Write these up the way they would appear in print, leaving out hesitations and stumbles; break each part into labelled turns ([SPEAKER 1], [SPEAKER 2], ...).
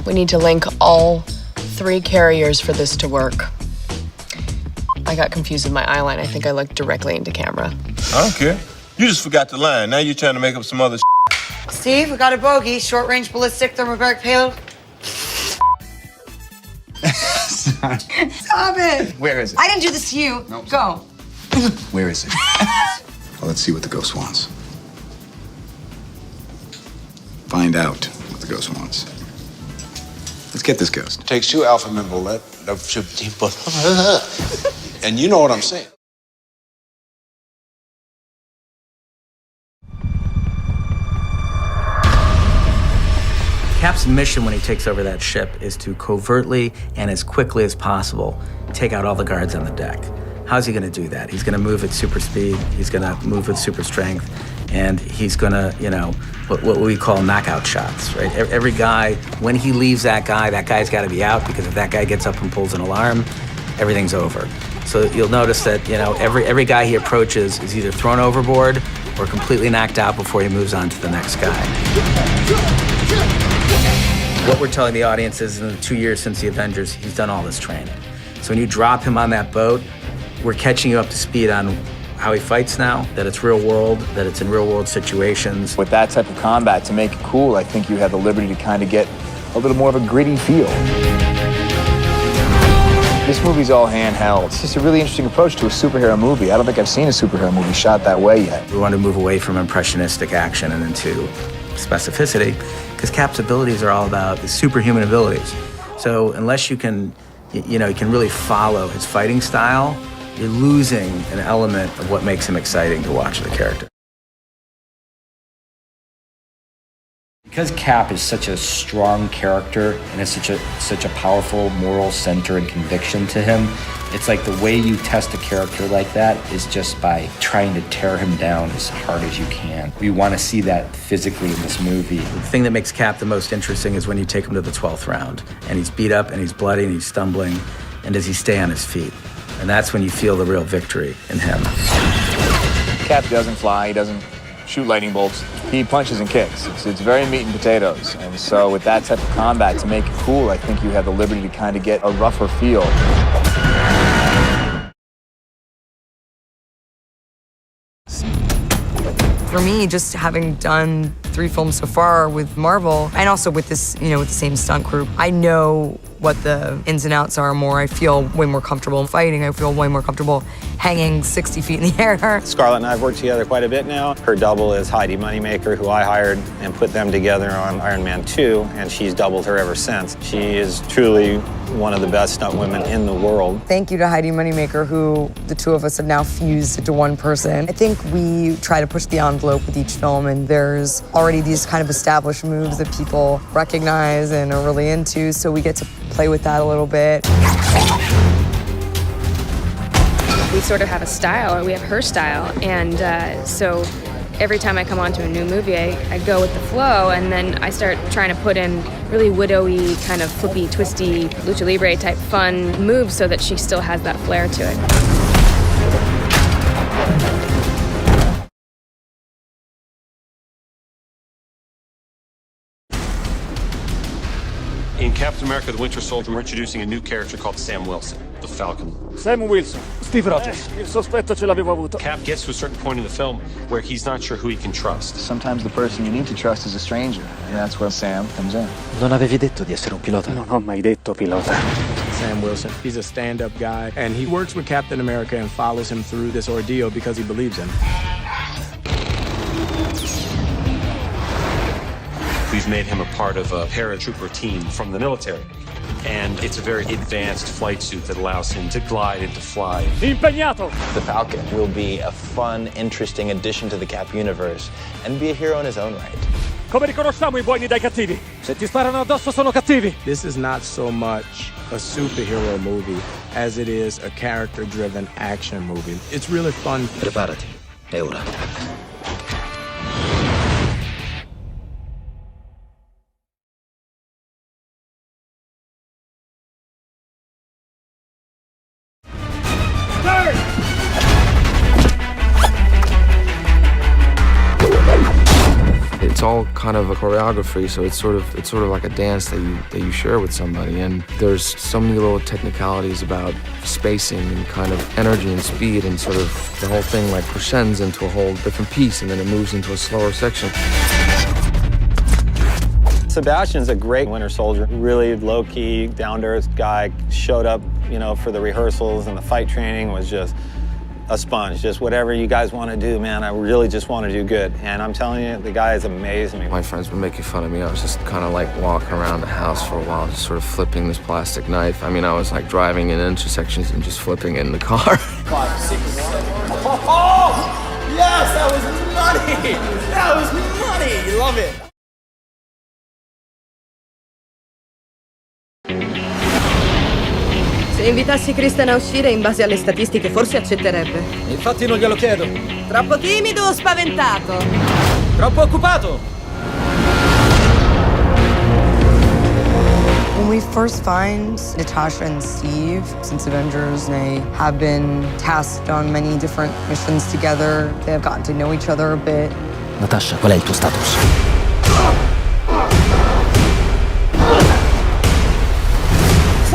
[SPEAKER 1] We need to link all 3 carriers for this to work. I got confused with my eyeline. I think I looked directly into camera.
[SPEAKER 2] I don't care. You just forgot the line. Now you're trying to make up some other
[SPEAKER 3] Steve, we got a bogey. Short-range ballistic thermobaric payload. Stop it!
[SPEAKER 4] Where is it?
[SPEAKER 3] I didn't do this to you.
[SPEAKER 4] Nope.
[SPEAKER 3] Go.
[SPEAKER 4] Where is it? Well, let's see what the ghost wants. Find out what the ghost wants. Let's get this ghost.
[SPEAKER 5] It takes 2 alpha men bullet, and you know what I'm saying.
[SPEAKER 6] Cap's mission when he takes over that ship is to covertly and as quickly as possible take out all the guards on the deck. How's he going to do that? He's going to move at super speed, he's going to move with super strength, and he's going to, you know, what we call knockout shots, right? Every guy, when he leaves that guy's got to be out, because if that guy gets up and pulls an alarm, everything's over. So you'll notice that, you know, every guy he approaches is either thrown overboard or completely knocked out before he moves on to the next guy. What we're telling the audience is in the 2 years since the Avengers, he's done all this training. So when you drop him on that boat, we're catching you up to speed on how he fights now, that it's real world, that it's in real world situations.
[SPEAKER 7] With that type of combat, to make it cool, I think you have the liberty to kind of get a little more of a gritty feel. This movie's all handheld. It's just a really interesting approach to a superhero movie. I don't think I've seen a superhero movie shot that way yet.
[SPEAKER 6] We want to move away from impressionistic action and into specificity, because Cap's abilities are all about his superhuman abilities. So unless you can, you know, you can really follow his fighting style, you're losing an element of what makes him exciting to watch the character.
[SPEAKER 8] Because Cap is such a strong character and has such a powerful moral center and conviction to him, it's like the way you test a character like that is just by trying to tear him down as hard as you can. We want to see that physically in this movie.
[SPEAKER 6] The thing that makes Cap the most interesting is when you take him to the 12th round, and he's beat up, and he's bloody, and he's stumbling, and does he stay on his feet? And that's when you feel the real victory in him.
[SPEAKER 7] Cap doesn't fly, he doesn't shoot lightning bolts. He punches and kicks. It's very meat and potatoes. And so with that type of combat, to make it cool, I think you have the liberty to kind of get a rougher feel.
[SPEAKER 3] For me, just having done 3 films so far with Marvel, and also with this, you know, with the same stunt group, I know what the ins and outs are more. I feel way more comfortable fighting. I feel way more comfortable hanging 60 feet in the air.
[SPEAKER 9] Scarlett and I have worked together quite a bit now. Her double is Heidi Moneymaker, who I hired and put them together on Iron Man 2, and she's doubled her ever since. She is truly one of the best stunt women in the world.
[SPEAKER 3] Thank you to Heidi Moneymaker, who the 2 of us have now fused into one person. I think we try to push the envelope with each film, and there's already these kind of established moves that people recognize and are really into, so we get to play with that a little bit.
[SPEAKER 10] We sort of have a style, or we have her style, and so every time I come onto a new movie, I go with the flow, and then I start trying to put in really widowy, kind of flippy, twisty, lucha libre type fun moves so that she still has that flair to it.
[SPEAKER 11] In Captain America, the Winter Soldier, we're introducing a new character called Sam Wilson, the Falcon.
[SPEAKER 12] Sam Wilson, Steve Rogers. Il sospetto ce l'avevo avuto.
[SPEAKER 11] Cap gets to a certain point in the film where he's not sure who he can trust.
[SPEAKER 7] Sometimes the person you need to trust is a stranger, and that's where Sam comes in.
[SPEAKER 12] Non avevi detto di essere un pilota? Non ho mai detto pilota.
[SPEAKER 13] Sam Wilson, he's a stand-up guy, and he works with Captain America and follows him through this ordeal because he believes in him.
[SPEAKER 11] We've made him a part of a paratrooper team from the military. And it's a very advanced flight suit that allows him to glide and to fly.
[SPEAKER 12] Impegnato!
[SPEAKER 14] The Falcon will be a fun, interesting addition to the Cap universe and be a hero in his own right.
[SPEAKER 12] Come riconosciamo I buoni dai cattivi? Se ti sparano addosso sono cattivi.
[SPEAKER 13] This is not so much a superhero movie as it is a character-driven action movie. It's really fun.
[SPEAKER 14] Preparati, è ora.
[SPEAKER 15] It's all kind of a choreography, so it's sort of like a dance that you share with somebody. And there's so many little technicalities about spacing and kind of energy and speed, and sort of the whole thing like crescends into a whole different piece, and then it moves into a slower section.
[SPEAKER 9] Sebastian's a great Winter Soldier, really low-key, down-to-earth guy. Showed up, you know, for the rehearsals, and the fight training was just a sponge. Just whatever you guys want to do, man, I really just want to do good. And I'm telling you, the guy is amazing.
[SPEAKER 15] My friends were making fun of me. I was just kind of like walking around the house for a while, just sort of flipping this plastic knife. I mean, I was like driving in intersections and just flipping it in the car.
[SPEAKER 16] 5, 6, 7. Oh, yes, that was money. That was money. Love it.
[SPEAKER 17] Se invitassi Kristen a uscire, in base alle statistiche forse accetterebbe.
[SPEAKER 12] Infatti non glielo chiedo.
[SPEAKER 17] Troppo timido o spaventato?
[SPEAKER 12] Troppo occupato.
[SPEAKER 3] When we first find Natasha and Steve, since Avengers, they have been tasked on many different missions together. They have gotten to know each other a bit.
[SPEAKER 18] Natasha, qual è il tuo status?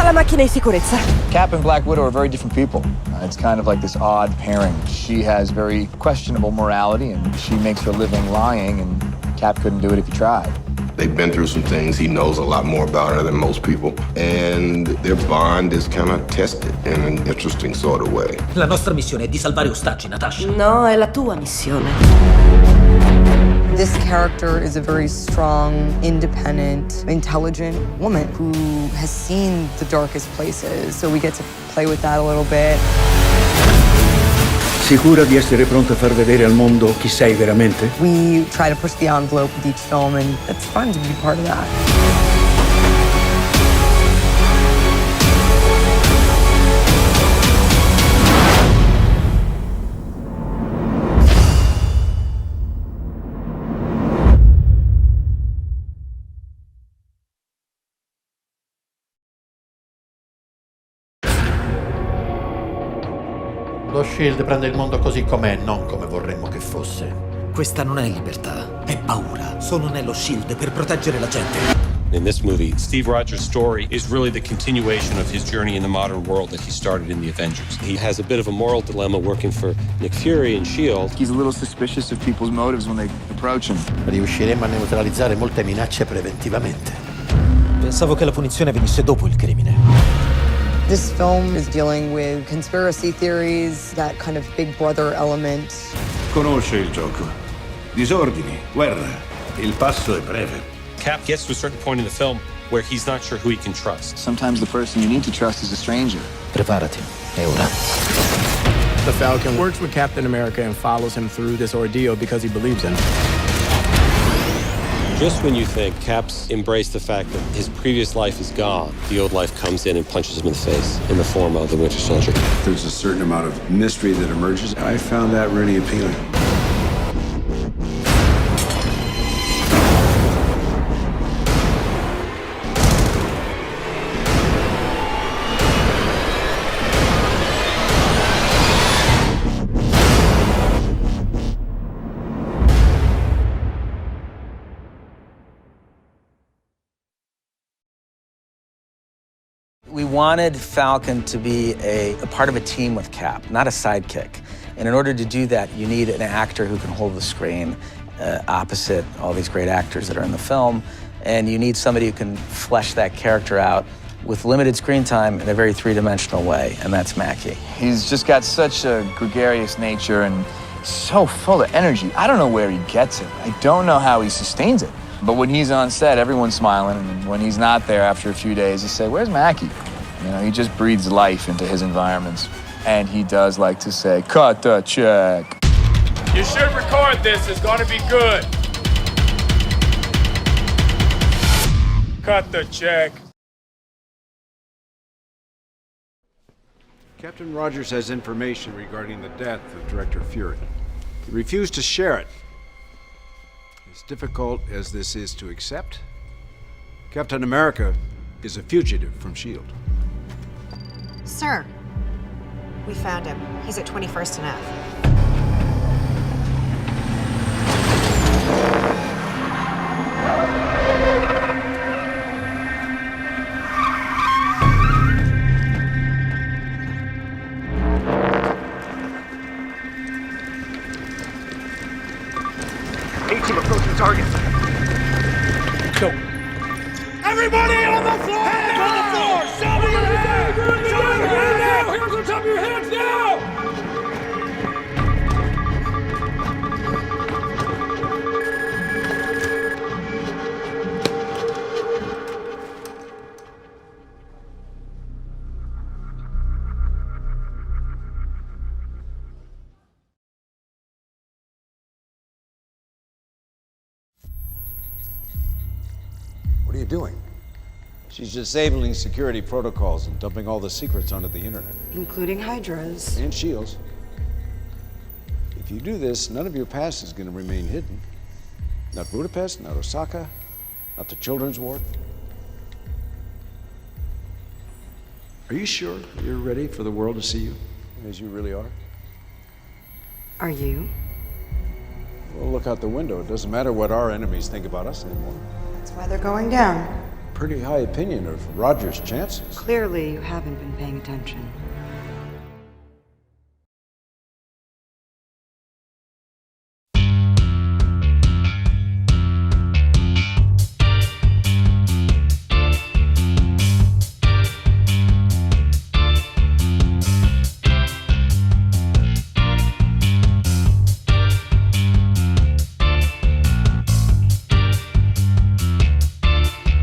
[SPEAKER 17] La macchina in sicurezza.
[SPEAKER 7] Cap and Black Widow are very different people. It's kind of like this odd pairing. She has very questionable morality, and she makes her living lying, and Cap couldn't do it if he tried.
[SPEAKER 2] They've been through some things. He knows a lot more about her than most people. And their bond is kind of tested in an interesting sort of way.
[SPEAKER 18] La nostra missione è di salvare ostaggi, Natasha.
[SPEAKER 17] No, è la tua missione.
[SPEAKER 3] This character is a very strong, independent, intelligent woman who has seen the darkest places, so we get to play with that a little bit.
[SPEAKER 18] Sicura di essere pronta a far vedere al mondo chi sei veramente?
[SPEAKER 3] We try to push the envelope with each film, and it's fun to be part of that.
[SPEAKER 19] Lo Shield prende il mondo così com'è, non come vorremmo che fosse.
[SPEAKER 18] Questa non è libertà, è paura. Sono nello Shield per proteggere la gente.
[SPEAKER 11] In this movie, Steve Rogers' story is really the continuation of his journey in the modern world that he started in the Avengers. He has a bit of a moral dilemma working for Nick Fury and S.H.I.E.L.D.
[SPEAKER 7] He's a little suspicious of people's motives when they approach him.
[SPEAKER 19] Riusciremo a neutralizzare molte minacce preventivamente.
[SPEAKER 18] Pensavo che la punizione venisse dopo il crimine.
[SPEAKER 3] This film is dealing with conspiracy theories, that kind of big brother element.
[SPEAKER 20] Conosce il gioco. Disordini, guerra. Il passo è breve.
[SPEAKER 11] Cap gets to a certain point in the film where he's not sure who he can trust.
[SPEAKER 7] Sometimes the person you need to trust is a stranger.
[SPEAKER 18] Preparati, è ora.
[SPEAKER 13] The Falcon works with Captain America and follows him through this ordeal because he believes in him.
[SPEAKER 11] Just when you think Cap's embraced the fact that his previous life is gone, the old life comes in and punches him in the face in the form of the Winter Soldier.
[SPEAKER 4] There's a certain amount of mystery that emerges. I found that really appealing.
[SPEAKER 6] We wanted Falcon to be a part of a team with Cap, not a sidekick. And in order to do that, you need an actor who can hold the screen opposite all these great actors that are in the film. And you need somebody who can flesh that character out with limited screen time in a very three-dimensional way, and that's Mackie.
[SPEAKER 7] He's just got such a gregarious nature and so full of energy. I don't know where he gets it. I don't know how he sustains it. But when he's on set, everyone's smiling, and when he's not there after a few days, they say, "Where's Mackie?" You know, he just breathes life into his environments. And he does like to say, "Cut the check."
[SPEAKER 12] You should record this. It's going to be good. Cut the check.
[SPEAKER 20] Captain Rogers has information regarding the death of Director Fury. He refused to share it. As difficult as this is to accept, Captain America is a fugitive from S.H.I.E.L.D.
[SPEAKER 21] Sir, we found him. He's at 21st and F.
[SPEAKER 16] Everybody on the floor! Hands on the floor! Show me your hand! Show me your hand now! Hands on top of your heads now!
[SPEAKER 20] What are you doing? She's disabling security protocols and dumping all the secrets onto the internet.
[SPEAKER 21] Including Hydras.
[SPEAKER 20] And shields. If you do this, none of your past is going to remain hidden. Not Budapest, not Osaka, not the children's ward. Are you sure you're ready for the world to see you as you really are?
[SPEAKER 21] Are you?
[SPEAKER 20] Well, look out the window. It doesn't matter what our enemies think about us anymore.
[SPEAKER 21] That's why they're going down.
[SPEAKER 20] Pretty high opinion of Roger's chances.
[SPEAKER 21] Clearly, you haven't been paying attention.